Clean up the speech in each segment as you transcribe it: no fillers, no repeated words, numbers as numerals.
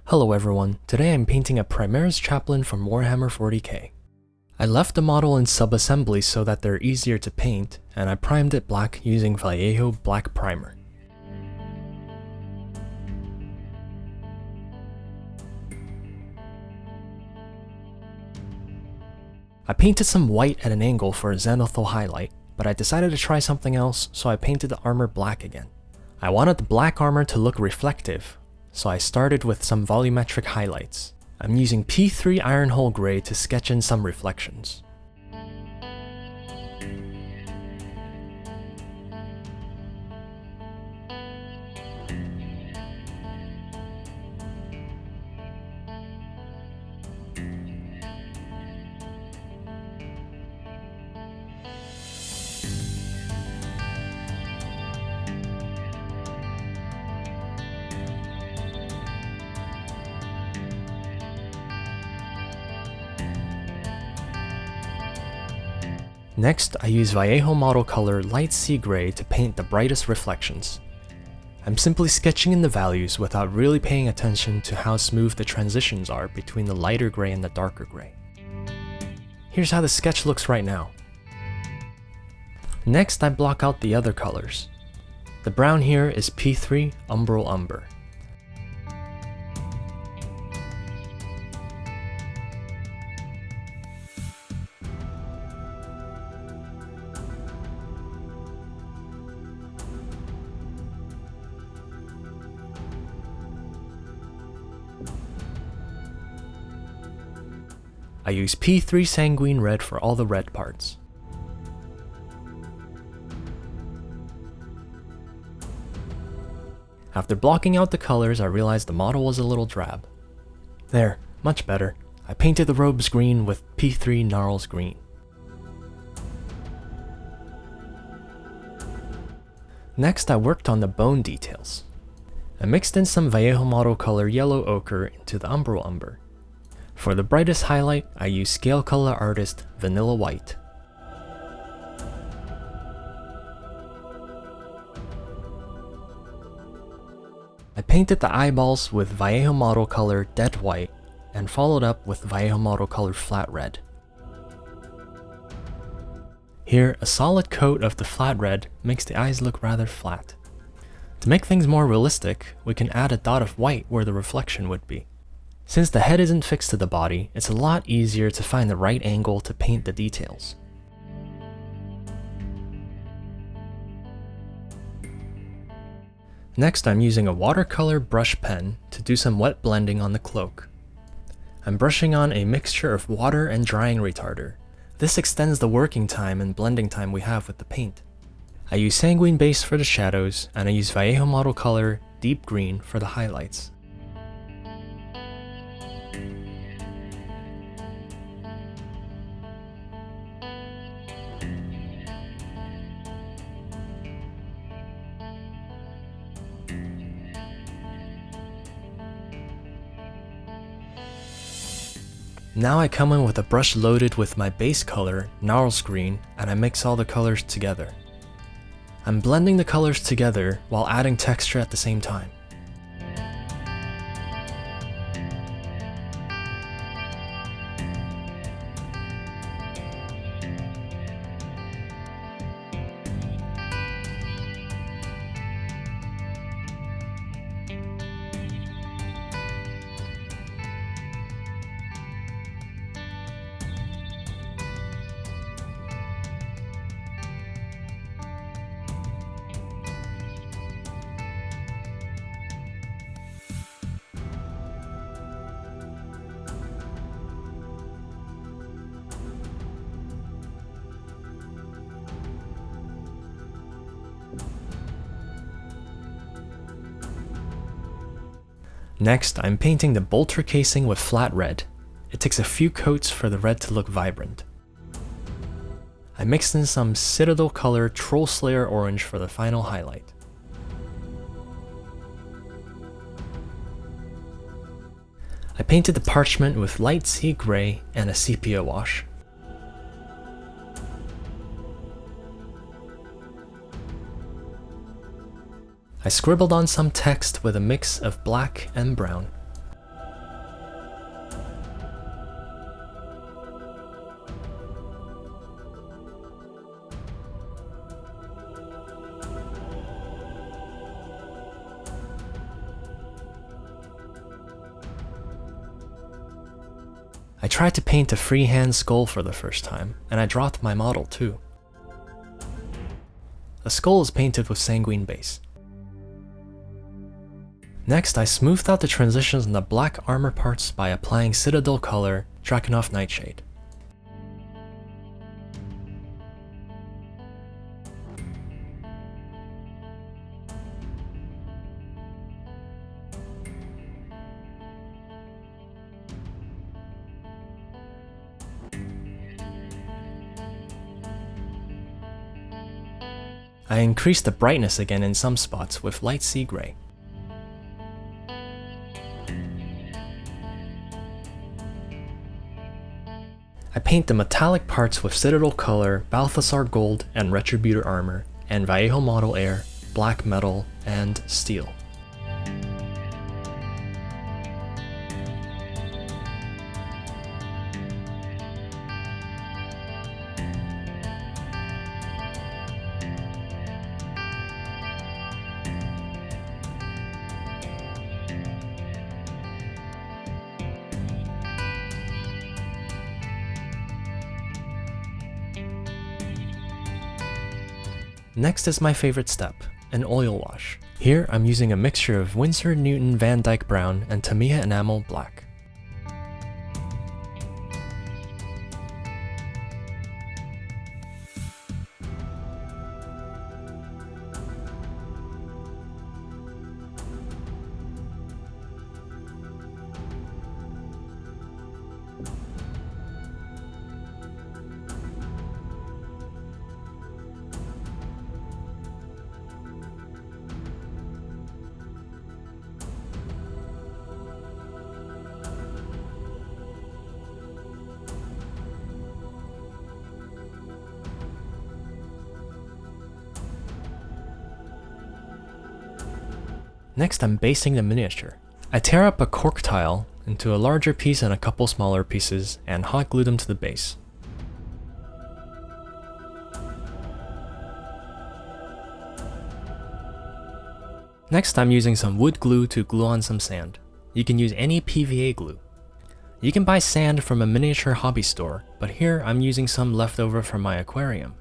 Hello everyone, today I'm painting a Primaris Chaplain from Warhammer 40K. I left the model in sub-assembly so that they're easier to paint, and I primed it black using Vallejo black primer. I painted some white at an angle for a zenithal highlight, but I decided to try something else, so I painted the armor black again. I wanted the black armor to look reflective, so I started with some volumetric highlights. I'm using P3 Ironhull gray to sketch in some reflections. Next, I use Vallejo model color light sea gray to paint the brightest reflections. I'm simply sketching in the values without really paying attention to how smooth the transitions are between the lighter gray and the darker gray. Here's how the sketch looks right now. Next, I block out the other colors. The brown here is P3 Umbral Umber. I use P3 Sanguine red for all the red parts. After blocking out the colors, I realized the model was a little drab. There, much better. I painted the robes green with P3 Gnarls green. Next, I worked on the bone details. I mixed in some Vallejo model color yellow ochre into the Umbral Umber. For the brightest highlight, I use ScaleColor Artist Vanilla White. I painted the eyeballs with Vallejo model color Dead White and followed up with Vallejo model color Flat Red. Here, a solid coat of the flat red makes the eyes look rather flat. To make things more realistic, we can add a dot of white where the reflection would be. Since the head isn't fixed to the body, it's a lot easier to find the right angle to paint the details. Next, I'm using a watercolor brush pen to do some wet blending on the cloak. I'm brushing on a mixture of water and drying retarder. This extends the working time and blending time we have with the paint. I use Sanguine base for the shadows, and I use Vallejo model color Deep Green for the highlights. Now I come in with a brush loaded with my base color, Gnarls green, and I mix all the colors together. I'm blending the colors together while adding texture at the same time. Next, I'm painting the bolter casing with flat red. It takes a few coats for the red to look vibrant. I mixed in some Citadel color Troll Slayer orange for the final highlight. I painted the parchment with light sea gray and a sepia wash. I scribbled on some text with a mix of black and brown. I tried to paint a freehand skull for the first time, and I dropped my model too. The skull is painted with Sanguine base. Next, I smoothed out the transitions in the black armor parts by applying Citadel color, Drakenhof Nightshade. I increased the brightness again in some spots with light sea gray. I paint the metallic parts with Citadel color, Balthasar gold and Retributor armor, and Vallejo model air, black metal, and steel. Next is my favorite step, an oil wash. Here I'm using a mixture of Winsor Newton Van Dyke Brown and Tamiya Enamel Black. Next, I'm basing the miniature. I tear up a cork tile into a larger piece and a couple smaller pieces and hot glue them to the base. Next, I'm using some wood glue to glue on some sand. You can use any PVA glue. You can buy sand from a miniature hobby store, but here I'm using some leftover from my aquarium.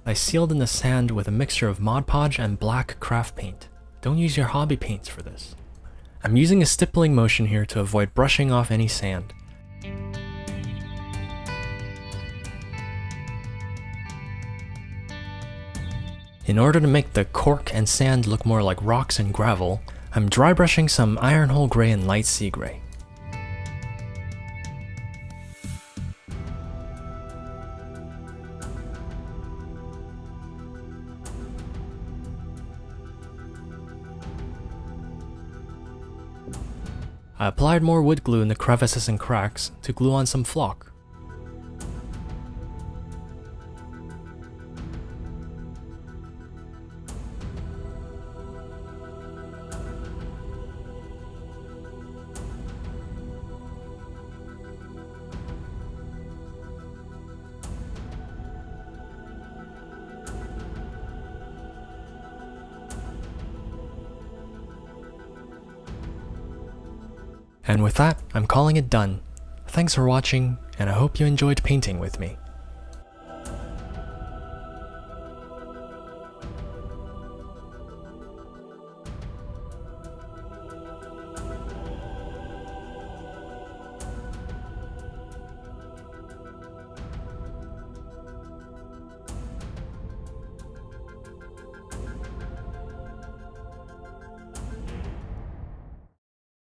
I sealed in the sand with a mixture of Mod Podge and black craft paint. Don't use your hobby paints for this. I'm using a stippling motion here to avoid brushing off any sand. In order to make the cork and sand look more like rocks and gravel, I'm dry brushing some Ironhull gray and light sea gray. I applied more wood glue in the crevices and cracks to glue on some flock. And with that, I'm calling it done. Thanks for watching, and I hope you enjoyed painting with me.